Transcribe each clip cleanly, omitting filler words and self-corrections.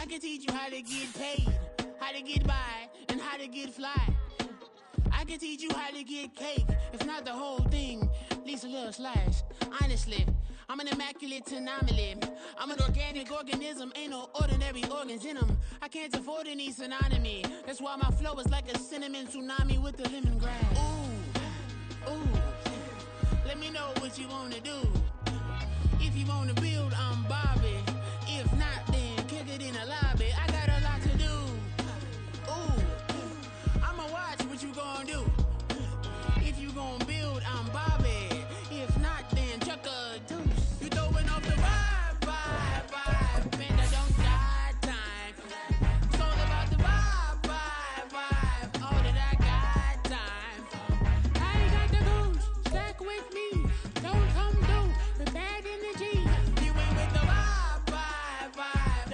I can teach you how to get paid, how to get by, and how to get fly. I can teach you how to get cake, if not the whole thing, at least a little slice. Honestly, I'm an immaculate anomaly. I'm an organic organism, ain't no ordinary organs in them. I can't afford any synonymy. That's why my flow is like a cinnamon tsunami with the lemongrass. Ooh, ooh. Let me know what you wanna do. If you wanna build, I'm Bobby. If not, then kick it in the lobby. I got a lot to do. Ooh, I'ma watch what you gonna do. If you gonna build, I'm Bobby. If not, then chuck a deuce. You throwing off the vibe. Man, I don't die time. It's all about the vibe. All that I got time. I ain't got the goose. Stack with me. Don't come through with bad energy. You ain't with the vibe.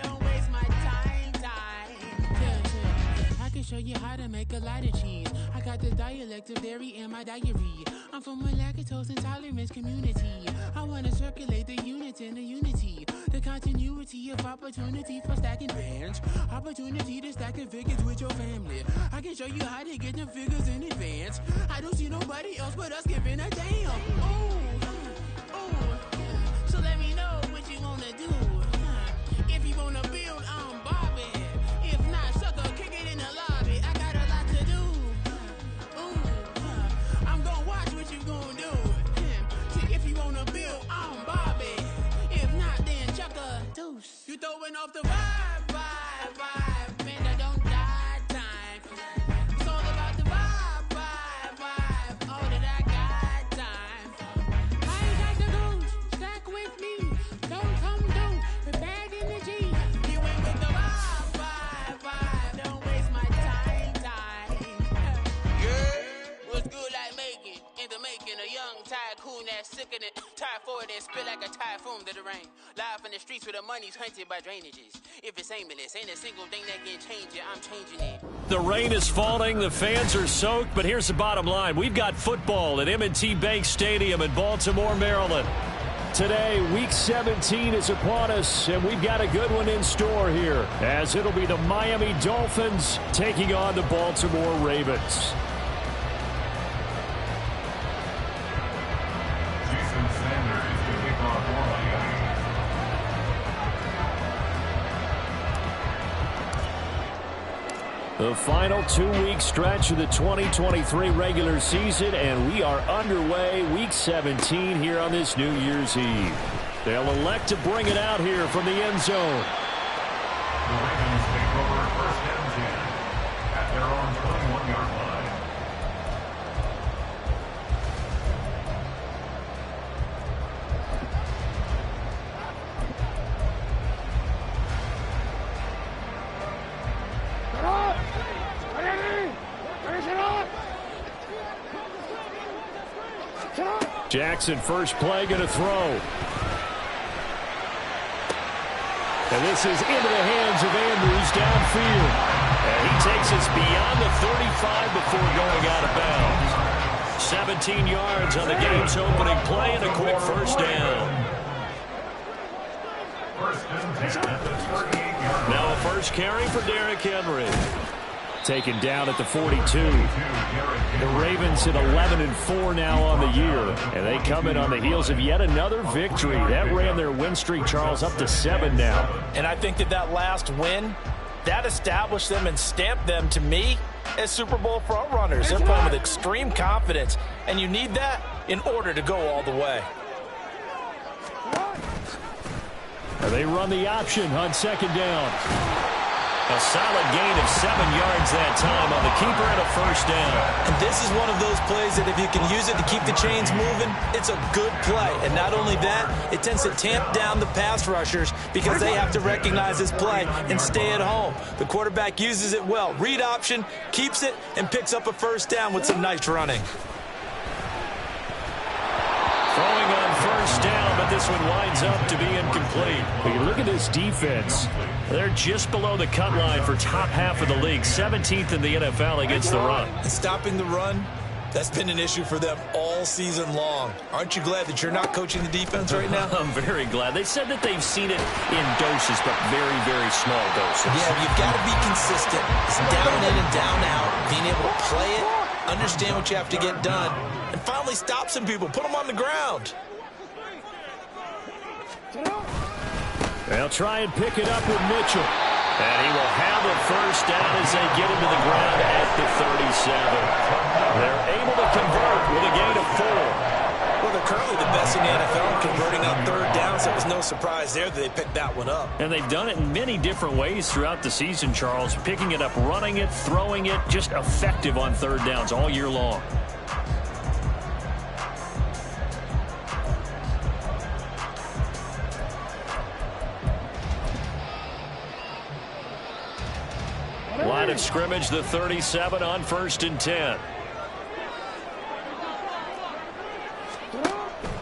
Don't waste my time. Yeah. I can show you how to make a lot of cheese. I got the dialect of dairy in my diary. I'm from a lactose intolerance community. I wanna circulate the units in the unity. The continuity of opportunity for stacking bands. Opportunity to stack the figures with your family. I can show you how to get the figures in advance. I don't see nobody else but us giving a damn. Ooh. So let me know what you wanna do. If you wanna build, I'm Bobby. If not, sucker, kick it in the lobby. I got a lot to do. I'm gonna watch what you gonna do. See, if you wanna build, I'm Bobby. If not, then chuck a deuce. You throwing off the vibe. Man, I don't die time. It's all about the vibe. All that I got time. I ain't got the goose. Stack with me. Don't come through with bad energy. You ain't with the vibe. Don't waste my time. Yeah, what's good I make it? In the making, a young tycoon that's sick in it. Tie forward and spit like a typhoon to the rain. Live in the streets where the money's hunted by drainages. If it's aimless, ain't a single thing that can change it. I'm changing it. The rain is falling, the fans are soaked, but here's the bottom line. We've got football at M&T Bank Stadium in Baltimore, Maryland. Today, Week 17 is upon us, and we've got a good one in store here, as it'll be the Miami Dolphins taking on the Baltimore Ravens. The final 2-week stretch of the 2023 regular season, and we are underway Week 17 here on this New Year's Eve. They'll elect to bring it out here from the end zone. The Ravens take over first and 10 at their own 21-yard line. Jackson, first play, going to throw. And this is into the hands of Andrews downfield. And he takes us beyond the 35 before going out of bounds. 17 yards on the game's opening play and a quick first down. Now a first carry for Derrick Henry. Taken down at the 42. The Ravens at 11-4 now on the year, and they come in on the heels of yet another victory. That ran their win streak, Charles, up to 7 now. And I think that last win, that established them and stamped them, to me, as Super Bowl front runners. They're playing with extreme confidence, and you need that in order to go all the way. They run the option on second down. A solid gain of 7 yards that time on the keeper and a first down. And this is one of those plays that if you can use it to keep the chains moving, it's a good play. And not only that, it tends to tamp down the pass rushers because they have to recognize this play and stay at home. The quarterback uses it well. Read option, keeps it, and picks up a first down with some nice running. Throwing on first down, but this one winds up to be incomplete. When you look at this defense, they're just below the cut line for top half of the league, 17th in the NFL against the run. And stopping the run That's been an issue for them all season long. Aren't you glad that you're not coaching the defense right now? I'm very glad. They said that they've seen it in doses, but very, very small doses. Yeah, you've got to be consistent. It's down in and down out. Being able to play it, understand what you have to get done, and finally stop some people. Put them on the ground. They'll try and pick it up with Mitchell. And he will have a first down as they get him to the ground at the 37. They're able to convert with a gain of 4. Well, they're currently the best in the NFL converting on third down, so it was no surprise there that they picked that one up. And they've done it in many different ways throughout the season, Charles. Picking it up, running it, throwing it, just effective on third downs all year long. Line of scrimmage, the 37 on 1st and 10.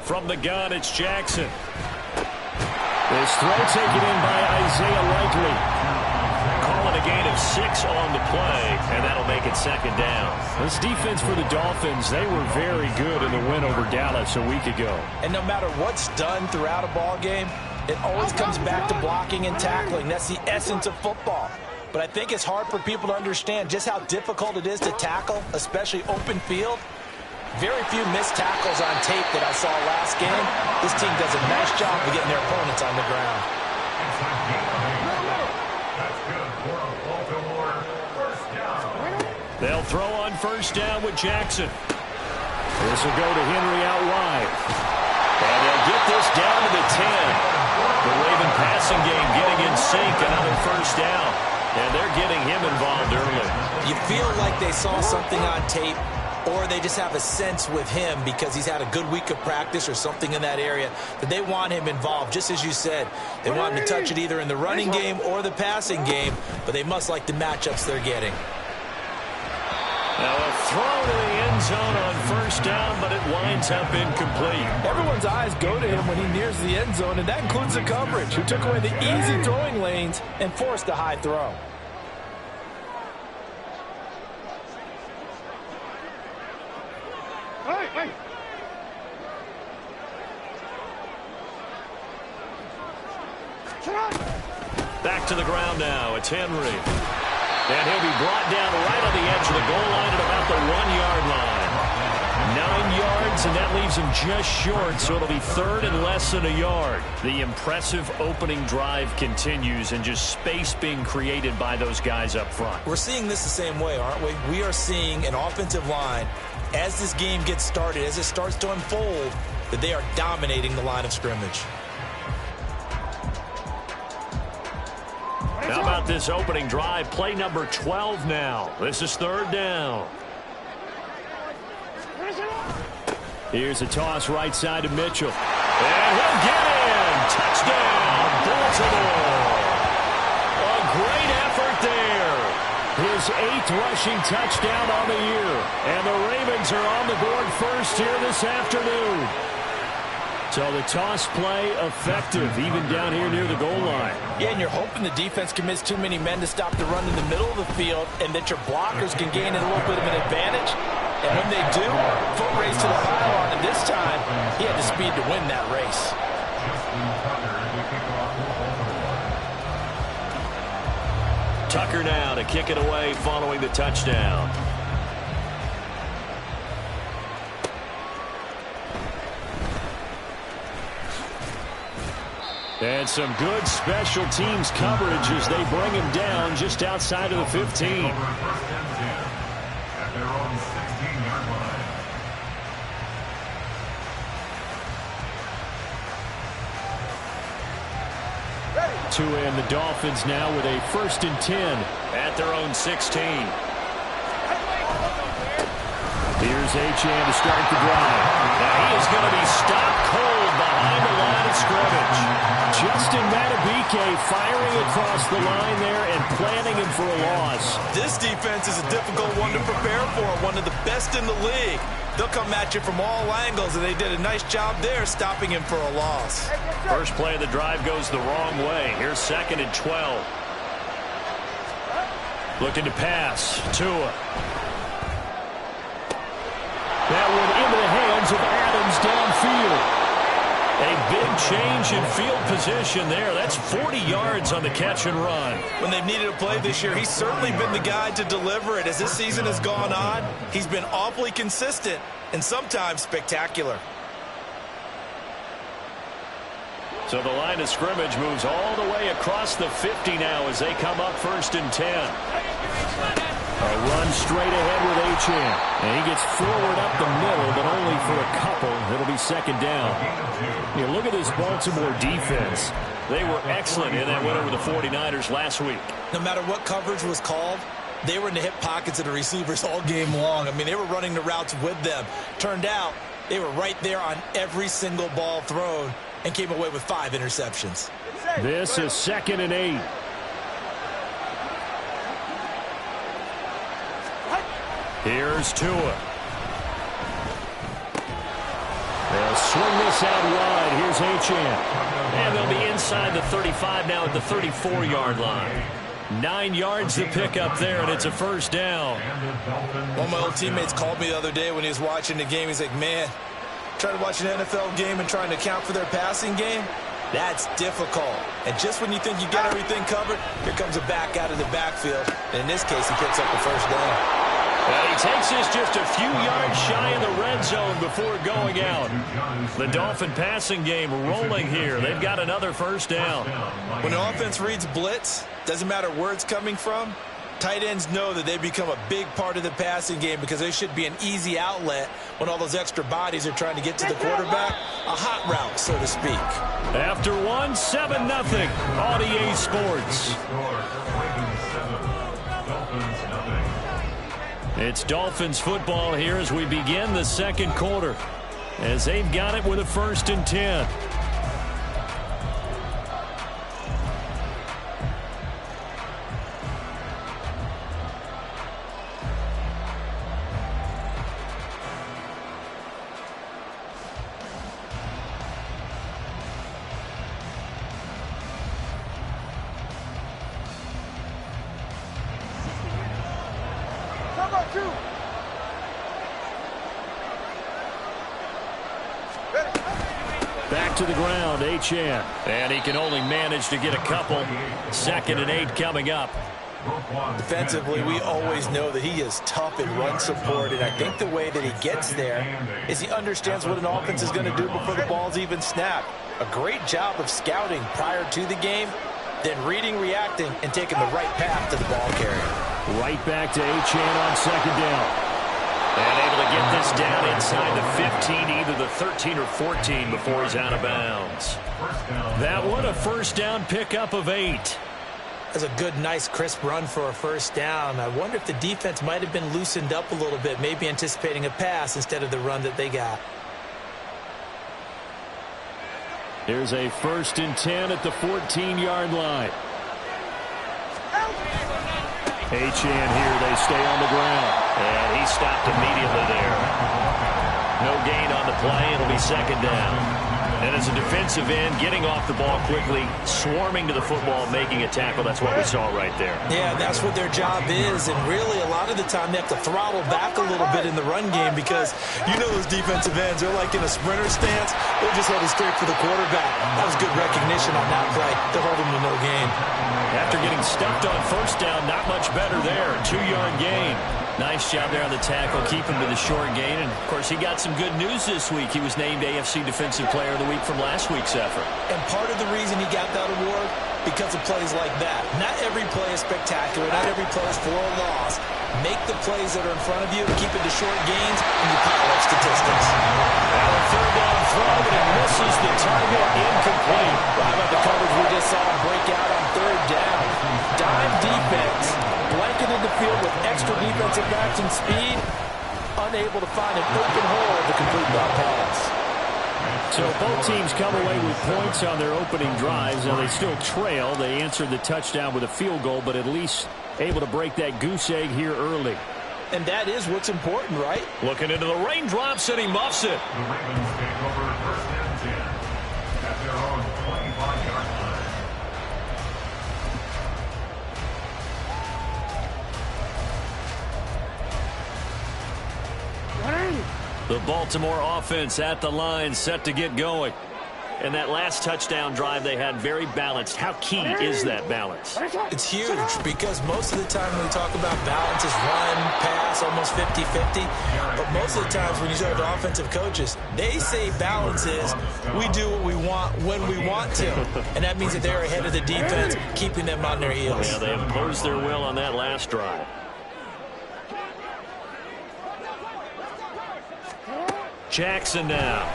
From the gun, it's Jackson. This throw taken in by Isaiah Likely. Calling a gain of 6 on the play, and that'll make it 2nd down. This defense for the Dolphins, they were very good in the win over Dallas a week ago. And no matter what's done throughout a ball game, it always comes back to blocking and tackling. That's the essence of football. But I think it's hard for people to understand just how difficult it is to tackle, especially open field. Very few missed tackles on tape that I saw last game. This team does a nice job of getting their opponents on the ground. They'll throw on 1st down with Jackson. This will go to Henry out wide. And they'll get this down to the 10. The Raven passing game getting in sync, another 1st down. And they're getting him involved early. You feel like they saw something on tape, or they just have a sense with him because he's had a good week of practice or something in that area that they want him involved. Just as you said, they want him to touch it either in the running game or the passing game, but they must like the matchups they're getting. Now a throw to the end zone on 1st down, but it winds up incomplete. Everyone's eyes go to him when he nears the end zone, and that includes the coverage, who took away the easy throwing lanes and forced a high throw. Back to the ground now. It's Henry. And he'll be brought down right on the edge of the goal line at about the 1-yard line. 9 yards, and that leaves him just short, so it'll be 3rd and less than a yard. The impressive opening drive continues, and just space being created by those guys up front. We're seeing this the same way, aren't we? We are seeing an offensive line, as this game gets started, as it starts to unfold, that they are dominating the line of scrimmage. How about this opening drive? Play number 12 now. This is 3rd down. Here's a toss right side to Mitchell. And he'll get in. Touchdown, Baltimore. A great effort there. His 8th rushing touchdown on the year. And the Ravens are on the board first here this afternoon. So the toss play effective, even down here near the goal line. Yeah, and you're hoping the defense commits too many men to stop the run in the middle of the field and that your blockers can gain a little bit of an advantage. And when they do, foot race to the pylon, and this time, he had the speed to win that race. Tucker now to kick it away following the touchdown. And some good special teams coverage as they bring him down just outside of the 15. At their own 16-yard line. To end the Dolphins now with a 1st and 10 at their own 16. Here's Achane to start the drive. Now he is going to be stopped cold behind the line of scrimmage. Justin Madubuike firing across the line there and planting him for a loss. This defense is a difficult one to prepare for, one of the best in the league. They'll come at you from all angles, and they did a nice job there stopping him for a loss. First play of the drive goes the wrong way. Here's 2nd and 12. Looking to pass. Tua. throws it to Adams downfield. A big change in field position there. That's 40 yards on the catch and run. When they've needed a play this year, he's certainly been the guy to deliver it. As this season has gone on, he's been awfully consistent and sometimes spectacular. So the line of scrimmage moves all the way across the 50 now as they come up 1st and 10. A run straight ahead with Achane. And he gets forward up the middle, but only for a couple. It'll be 2nd down. You look at this Baltimore defense. They were excellent in that win over the 49ers last week. No matter what coverage was called, they were in the hip pockets of the receivers all game long. I mean, they were running the routes with them. Turned out they were right there on every single ball thrown and came away with 5 interceptions. This is 2nd and 8. Here's Tua. They'll swing this out wide. Here's Achane. And they'll be inside the 35 now at the 34-yard line. 9 yards to pick up there, and it's a 1st down. One of my old teammates called me the other day when he was watching the game. He's like, man, trying to watch an NFL game and trying to account for their passing game, that's difficult. And just when you think you get everything covered, here comes a back out of the backfield. And in this case, he picks up the 1st down. Well, he takes this just a few yards shy of the red zone before going out. The Dolphin passing game rolling here. They've got another 1st down. When the offense reads blitz, doesn't matter where it's coming from, tight ends know that they become a big part of the passing game because they should be an easy outlet when all those extra bodies are trying to get to the quarterback. A hot route, so to speak. After 1, 7-0. On EA Sports. It's Dolphins football here as we begin the 2nd quarter, as they've got it with a 1st and 10. Back to the ground, Achane. And he can only manage to get a couple. 2nd and 8 coming up. Defensively, we always know that he is tough in run support, and I think the way that he gets there is he understands what an offense is going to do before the ball's even snapped. A great job of scouting prior to the game, then reading, reacting, and taking the right path to the ball carrier. Right back to Achane on 2nd down. And able to get this down inside the 15, either the 13 or 14 before he's out of bounds. That one a 1st down pickup of 8. That's a good, nice, crisp run for a 1st down. I wonder if the defense might have been loosened up a little bit, maybe anticipating a pass instead of the run that they got. Here's a 1st and 10 at the 14-yard line. Achane here, they stay on the ground. And he stopped immediately there. No gain on the play. It'll be 2nd down. And as a defensive end, getting off the ball quickly, swarming to the football, making a tackle. That's what we saw right there. Yeah, that's what their job is. And really, a lot of the time, they have to throttle back a little bit in the run game because you know those defensive ends, they're like in a sprinter stance. They're just headed straight for the quarterback. That was good recognition on that play to hold him to no gain. After getting stuffed on 1st down, not much better there. 2-yard gain. Nice job there on the tackle, keep him to the short gain. And, of course, he got some good news this week. He was named AFC Defensive Player of the Week from last week's effort. And part of the reason he got that award, because of plays like that. Not every play is spectacular. Not every play is for a loss. Make the plays that are in front of you, keep it to short gains, and you pile up statistics. Now a 3rd down throw, but it misses the target, incomplete. How about the coverage we just saw him break out on 3rd down? Dime defense, blanketed the field with extra defensive backs and speed, unable to find an open hole to complete that pass. So both teams come away with points on their opening drives. Now they still trail. They answered the touchdown with a field goal, but at least able to break that goose egg here early. And that is what's important, right? Looking into the raindrops, and he muffs it. The Ravens take over 1st and 10 at their own 25-yard line. The Baltimore offense at the line, set to get going. And that last touchdown drive they had, very balanced. How key is that balance? It's huge because most of the time when we talk about balance is run, pass, almost 50-50. But most of the times when you talk to offensive coaches, they say balance is we do what we want when we want to. And that means that they're ahead of the defense, keeping them on their heels. Yeah, they imposed their will on that last drive. Jackson now.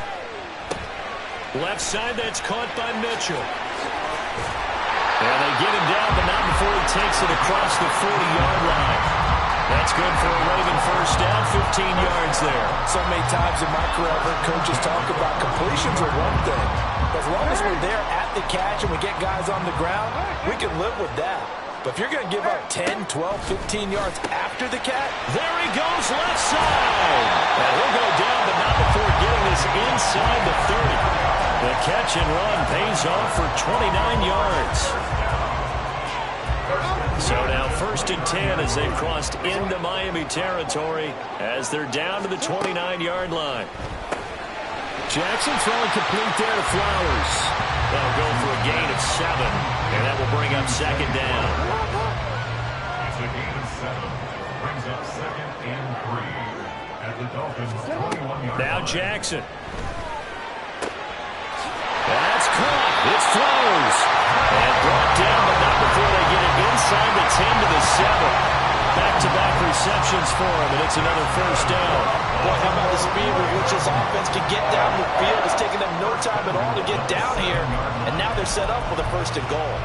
Left side, that's caught by Mitchell. And they get him down, but not before he takes it across the 40-yard line. That's good for a Raven first down, 15 yards there. So many times in my career, I've heard coaches talk about completions are one thing. But as long as we're there at the catch and we get guys on the ground, we can live with that. But if you're going to give up 10, 12, 15 yards after the catch, there he goes, left side. And he'll go down, but not before getting this inside the 30. The catch and run pays off for 29 yards. So now 1st and 10 as they've crossed into Miami territory as they're down to the 29-yard line. Jackson throwing complete there to Flowers. That'll go for a gain of 7, and that will bring up 2nd down. It's a gain of 7. Brings up 2nd and 3 at the Dolphins' 21-yard line. Now Jackson. That's caught. It's Flowers. And brought down, but not before they get it inside the 10 to the 7. Back-to-back receptions for him, and it's another first down. Boy, how about the speed with which this offense can get down the field? It's taken them no time at all to get down here, and now they're set up with a 1st and goal.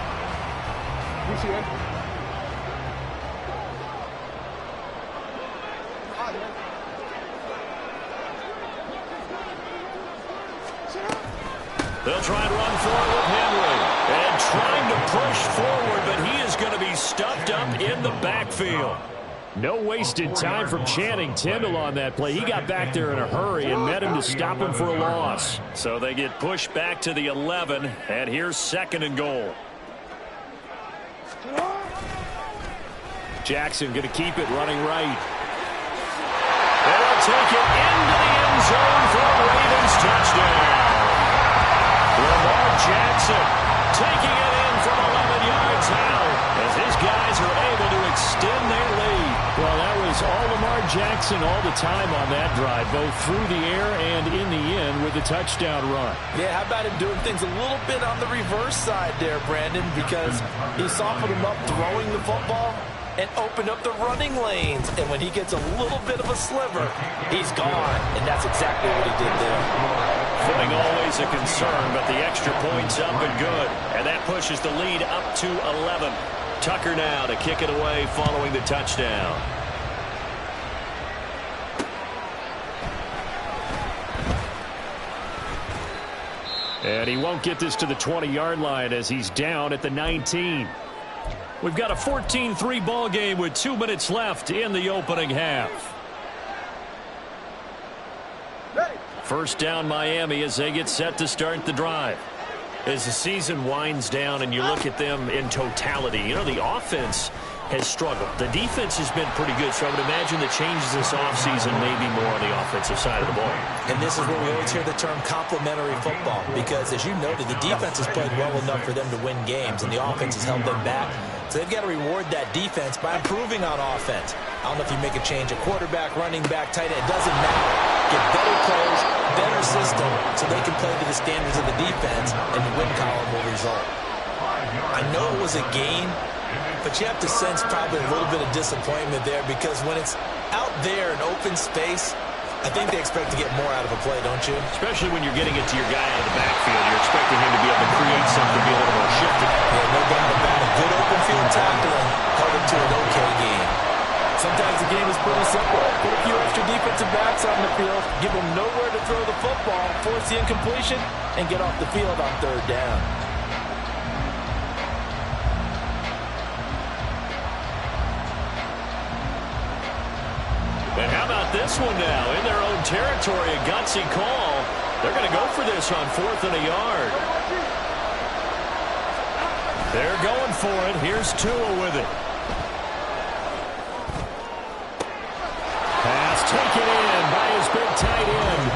They'll try and run for it with Henry. And trying to push forward, but he is going to be stuffed up in the backfield. No wasted time from Channing Tindall on that play. He got back there in a hurry and met him to stop him for a loss. So they get pushed back to the 11, and here's 2nd and goal. Jackson going to keep it running right. And they'll take it into the end zone for a Ravens touchdown. Lamar Jackson taking it in from 11 yards out as his guys are able to extend their lead. Well, that was all Lamar Jackson all the time on that drive, both through the air and in the end with a touchdown run. Yeah, how about him doing things a little bit on the reverse side there, Brandon, because he softened him up throwing the football and opened up the running lanes. And when he gets a little bit of a sliver, he's gone. And that's exactly what he did there. Footing always a concern, but the extra point's up and good. And that pushes the lead up to 11. Tucker now to kick it away following the touchdown. And he won't get this to the 20-yard line as he's down at the 19. We've got a 14-3 ball game with 2 minutes left in the opening half. First down Miami as they get set to start the drive. As the season winds down and you look at them in totality, you know, the offense has struggled. The defense has been pretty good, so I would imagine the changes this offseason may be more on the offensive side of the ball. And this is where we always hear the term complementary football because, as you noted, the defense has played well enough for them to win games, and the offense has held them back. So they've got to reward that defense by improving on offense. I don't know if you make a change, a quarterback, running back, tight end, it doesn't matter. Get better players, better system, so they can play to the standards of the defense, and the win column will result. I know it was a game, but you have to sense probably a little bit of disappointment there because when it's out there in open space, I think they expect to get more out of a play, don't you? Especially when you're getting it to your guy out of the backfield. You're expecting him to be able to create something, be a little more shifty. Yeah, no doubt about it. Good open field tackling held him to an okay game. Sometimes the game is pretty simple. Put a few extra defensive backs on the field, give them nowhere to throw the football, force the incompletion, and get off the field on 3rd down. And how about this one now? In their own territory, a gutsy call. They're going to go for this on 4th and a yard. They're going for it. Here's Tua with it. Pass taken in by his big tackle. tight end.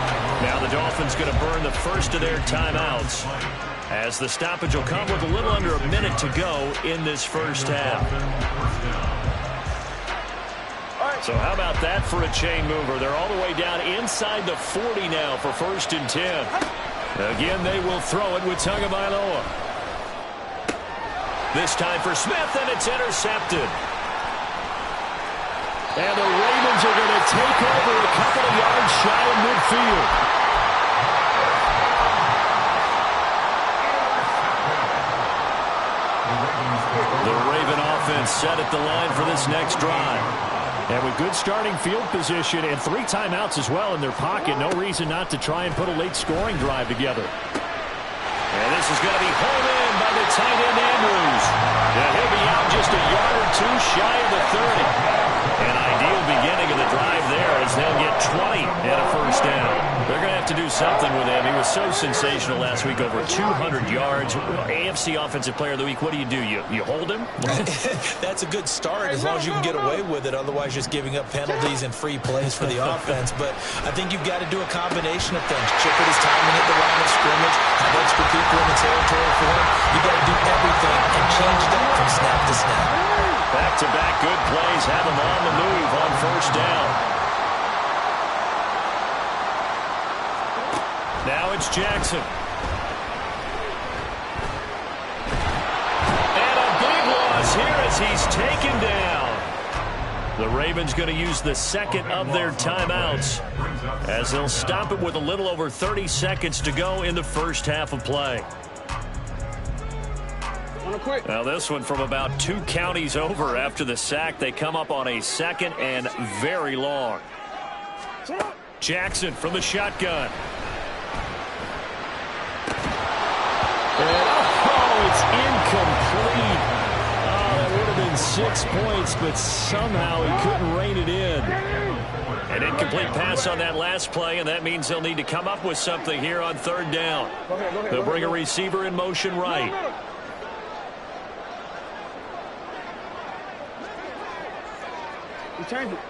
Now the Dolphins going to burn the first of their timeouts, as the stoppage will come with a little under a minute to go in this first half. So how about that for a chain mover? They're all the way down inside the 40 now for 1st and 10. Again, they will throw it with Tagovailoa. This time for Smith, and it's intercepted. And the Ravens are going to take over a couple of yards shy of midfield. The Raven offense set at the line for this next drive. And with good starting field position and 3 timeouts as well in their pocket, no reason not to try and put a late scoring drive together. And this is going to be hauled in by the tight end Andrews. And he'll be out just a yard or 2 shy of the 30. An ideal beginning of the drive there as they'll get 20 and a first down. They're going to have to do something with him. He was so sensational last week, over 200 yards. AFC Offensive Player of the Week, what do? You hold him? That's a good start as long as you can get away with it. Otherwise, just giving up penalties and free plays for the offense. But I think you've got to do a combination of things. Chip at his timing at the line of scrimmage, have extra people in the territory for him. You've got to do everything and change it up from snap to snap. Back-to-back good plays have him on the move on first down. Now it's Jackson. And a big loss here as he's taken down. The Ravens going to use the second of their timeouts as they'll stop it with a little over 30 seconds to go in the first half of play. Now this one from about 2 counties over after the sack. They come up on a 2nd and very long. Jackson from the shotgun. And, it's incomplete. That would have been 6 points, but somehow he couldn't rein it in. An incomplete pass on that last play, and that means they'll need to come up with something here on 3rd down. They'll bring a receiver in motion right. We changed it.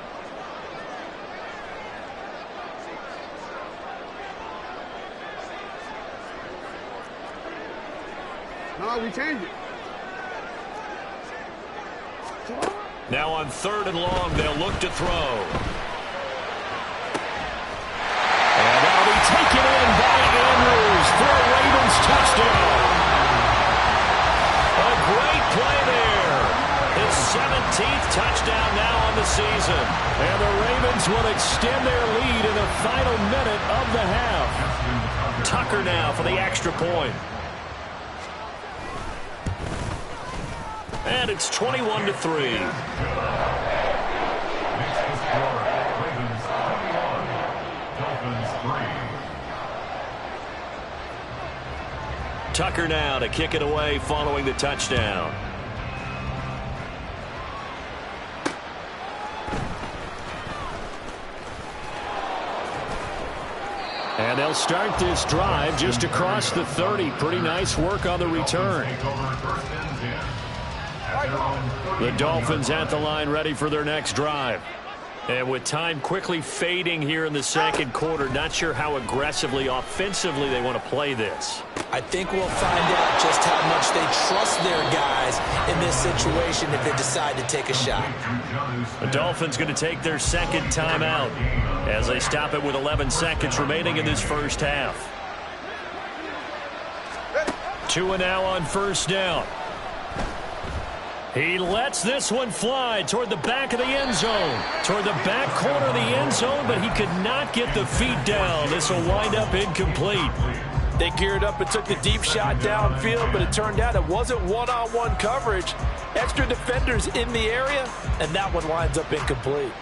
No, we changed it. Now on 3rd and long, they'll look to throw. And that'll be taken in by Andrews for a Ravens touchdown. A great play there. His 17th touchdown now on the season. And the Ravens will extend their lead in the final minute of the half. Tucker now for the extra point. And it's 21-3. Next to score, Ravens 21, Dolphins 3. Tucker now to kick it away following the touchdown. And they'll start this drive just across the 30. Pretty nice work on the return. The Dolphins at the line ready for their next drive. And with time quickly fading here in the 2nd quarter, not sure how aggressively, offensively they want to play this. I think we'll find out just how much they trust their guys in this situation if they decide to take a shot. The Dolphins going to take their 2nd timeout as they stop it with 11 seconds remaining in this first half. 2 now on 1st down. He lets this one fly toward the back of the end zone. Toward the back corner of the end zone, but he could not get the feet down. This will wind up incomplete. They geared up and took the deep shot downfield, but it turned out it wasn't one-on-one coverage. Extra defenders in the area, and that one winds up incomplete.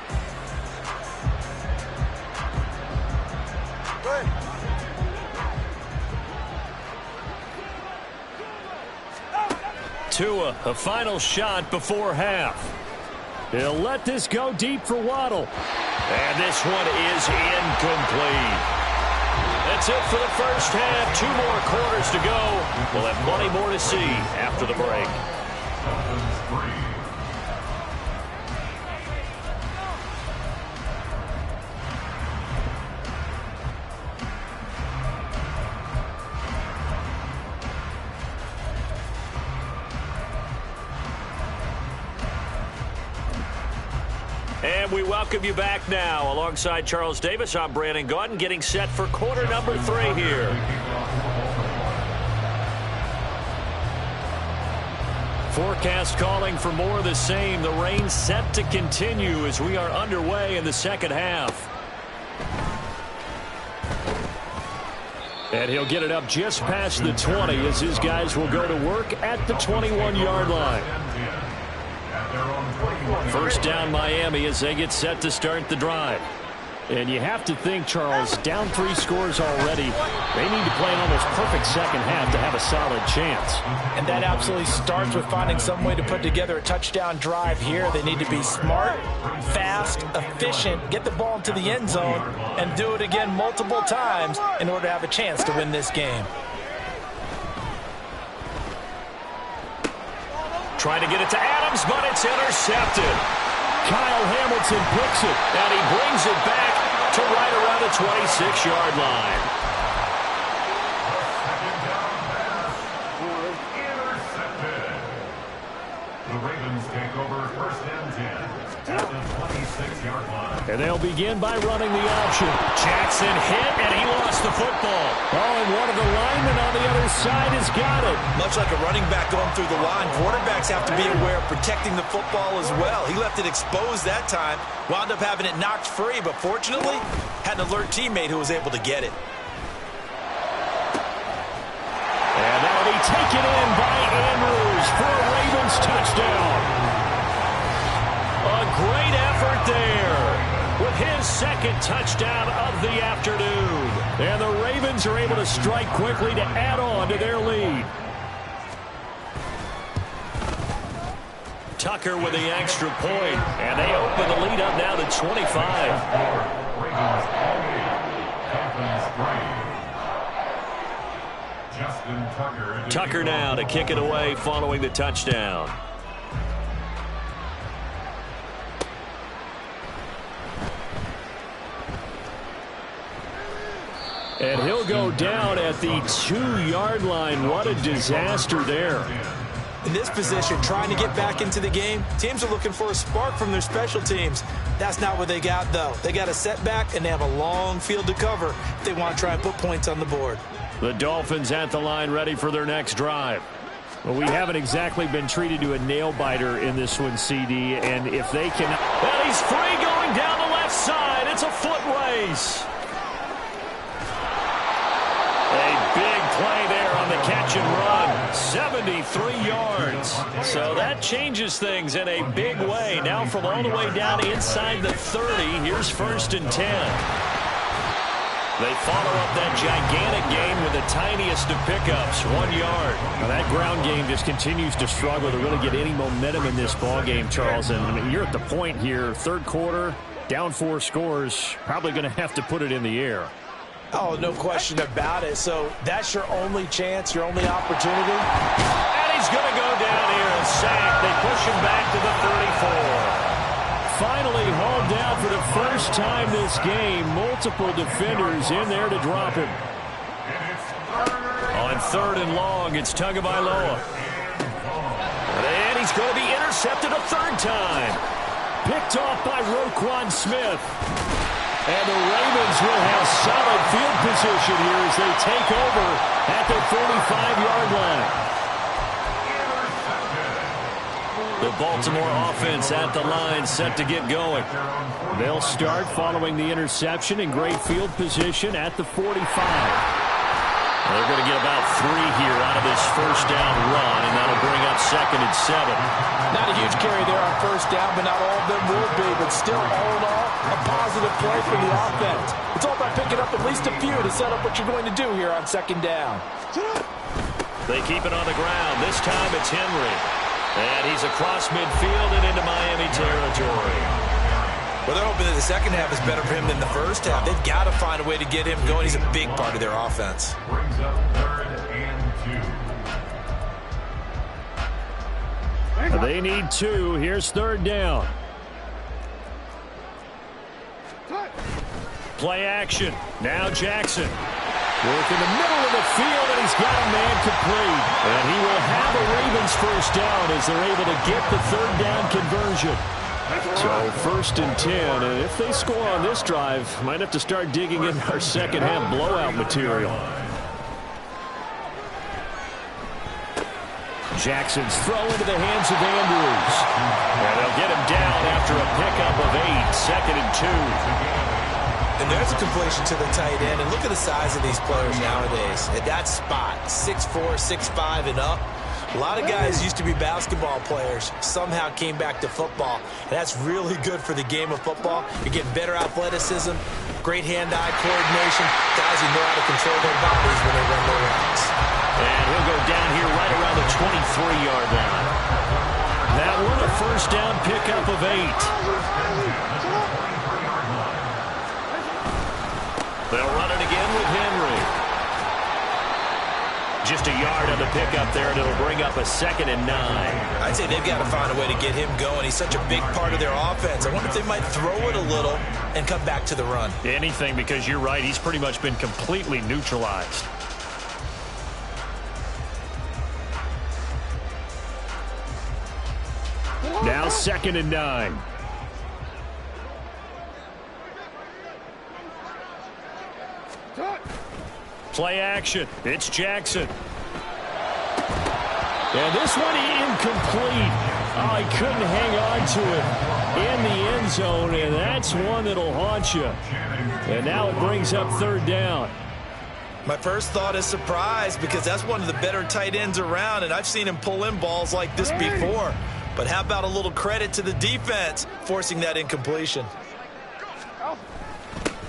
Tua, a final shot before half. He'll let this go deep for Waddle. And this one is incomplete. That's it for the first half. 2 more quarters to go. We'll have plenty more to see after the break. we welcome you back now. Alongside Charles Davis, I'm Brandon Gaudin, getting set for quarter number 3 here. Forecast calling for more of the same. The rain set to continue as we are underway in the second half. And he'll get it up just past the 20 as his guys will go to work at the 21-yard line. First down Miami as they get set to start the drive. And you have to think, Charles, down 3 scores already. They need to play an almost perfect second half to have a solid chance. And that absolutely starts with finding some way to put together a touchdown drive here. They need to be smart, fast, efficient, get the ball into the end zone, and do it again multiple times in order to have a chance to win this game. Trying to get it to Adams, but it's intercepted. Kyle Hamilton picks it, and he brings it back to right around the 26-yard line. Intercepted. The Ravens take over first and 10 at the 26-yard line. And they'll begin by running the option. Jackson hit, and he lost the football. Oh, and one of the linemen on the other side has got it. Much like a running back going through the line, quarterbacks have to be aware of protecting the football as well. He left it exposed that time, wound up having it knocked free, but fortunately, had an alert teammate who was able to get it. And that'll be taken in by Andrews for a Ravens touchdown. A great effort there with his second touchdown of the afternoon. And the Ravens are able to strike quickly to add on to their lead. Tucker with the extra point, and they open the lead up now to 25. Tucker now to kick it away following the touchdown. And he'll go down at the 2-yard line. What a disaster there. In this position, trying to get back into the game, teams are looking for a spark from their special teams. That's not what they got, though. They got a setback, and they have a long field to cover if they want to try and put points on the board. The Dolphins at the line ready for their next drive. Well, we haven't exactly been treated to a nail-biter in this one, CD, and if they can... And he's free going down the left side. It's a foot race. A big play there on the catch and run. 73 yards. So that changes things in a big way. Now from all the way down inside the 30, here's first and 10. They follow up that gigantic gain with the tiniest of pickups, 1 yard. Now that ground game just continues to struggle to really get any momentum in this ball game, Charles. And I mean, you're at the point here, third quarter, down 4 scores, probably going to have to put it in the air. Oh, no question about it. So that's your only chance, your only opportunity. And he's going to go down here and sack. They push him back to the 34. Finally hauled down for the first time this game. Multiple defenders in there to drop him. On third and long, it's Tagovailoa. And he's going to be intercepted a third time. Picked off by Roquan Smith. And the Ravens will have solid field position here as they take over at the 45-yard line. The Baltimore offense at the line set to get going. They'll start following the interception in great field position at the 45. They're going to get about 3 here out of this first down run, and that'll bring up second and 7. Not a huge carry there on first down, but not all of them will be. But still, all in all, a positive play for the offense. It's all about picking up at least a few to set up what you're going to do here on second down. They keep it on the ground. This time it's Henry. And he's across midfield and into Miami territory. Well, they're hoping that the second half is better for him than the first half. They've got to find a way to get him going. He's a big part of their offense. Brings up third and 2. They need 2. Here's third down. Play action. Now Jackson. Work in the middle of the field, and he's got a man complete. And he will have a Ravens first down as they're able to get the third down conversion. So 1st and 10, and if they score on this drive, might have to start digging in our second half blowout material. Jackson's throw into the hands of Andrews. And they'll get him down after a pickup of 8, 2nd and 2. And there's a completion to the tight end. And look at the size of these players nowadays. At that spot, 6'4", 6'5", and up. A lot of guys used to be basketball players, somehow came back to football. And that's really good for the game of football. You're getting better athleticism, great hand-eye coordination, guys who know how to control their bodies when they run their routes. And he'll go down here right around the 23-yard line. That one a 1st down pickup of 8. They'll run it again with Henry. Just a yard on the pickup there, and it'll bring up a 2nd and 9. I'd say they've got to find a way to get him going. He's such a big part of their offense. I wonder if they might throw it a little and come back to the run. Anything, because you're right. He's pretty much been completely neutralized. Now 2nd and 9. Play action. It's Jackson. And this one incomplete. Oh, he couldn't hang on to it in the end zone, and that's one that'll haunt you. And now it brings up 3rd down. My first thought is surprise, because that's one of the better tight ends around, and I've seen him pull in balls like this before. But how about a little credit to the defense forcing that incompletion?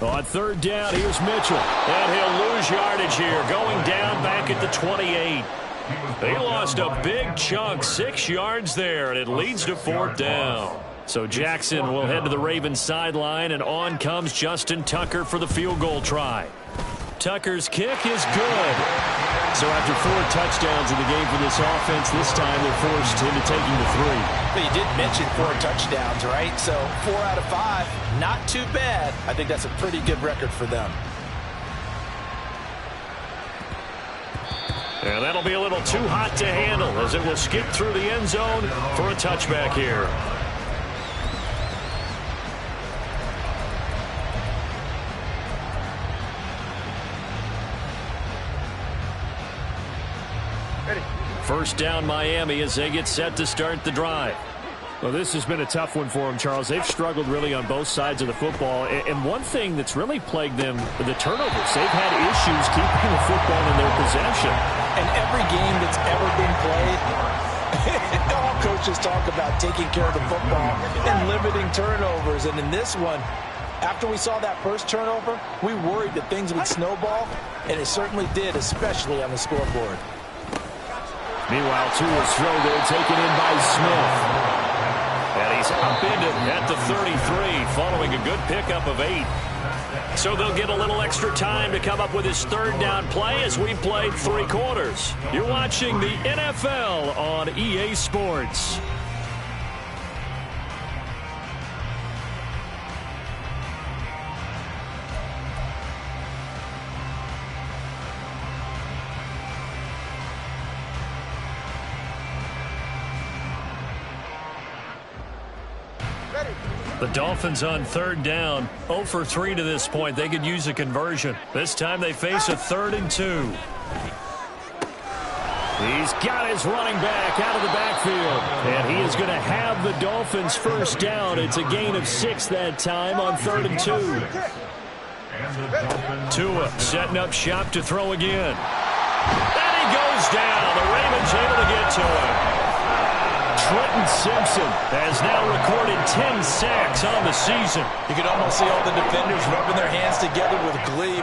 On 3rd down, here's Mitchell. And he'll lose yardage here, going down back at the 28. They lost a big chunk, 6 yards there, and it leads to 4th down. So Jackson will head to the Ravens sideline, and on comes Justin Tucker for the field goal try. Tucker's kick is good. So after 4 touchdowns in the game for this offense, this time they're forced into taking the 3. But you did mention 4 touchdowns, right? So 4 out of 5, not too bad. I think that's a pretty good record for them. And that'll be a little too hot to handle as it will skip through the end zone for a touchback here. First down Miami as they get set to start the drive. Well, this has been a tough one for them, Charles. They've struggled really on both sides of the football. And one thing that's really plagued them, the turnovers. They've had issues keeping the football in their possession. And every game that's ever been played, all coaches talk about taking care of the football and limiting turnovers. And in this one, after we saw that first turnover, we worried that things would snowball, and it certainly did, especially on the scoreboard. Meanwhile, Tua's throw there taken in by Smith. And he's upended at the 33 following a good pickup of 8. So they'll get a little extra time to come up with his 3rd down play as we played 3 quarters. You're watching the NFL on EA Sports. The Dolphins on 3rd down, 0 for 3 to this point. They could use a conversion. This time they face a 3rd and 2. He's got his running back out of the backfield. And he is going to have the Dolphins' 1st down. It's a gain of 6 that time on 3rd and 2. Tua setting up shop to throw again. And he goes down. The Ravens able to get to him. Trenton Simpson has now recorded 10 sacks on the season. You can almost see all the defenders rubbing their hands together with glee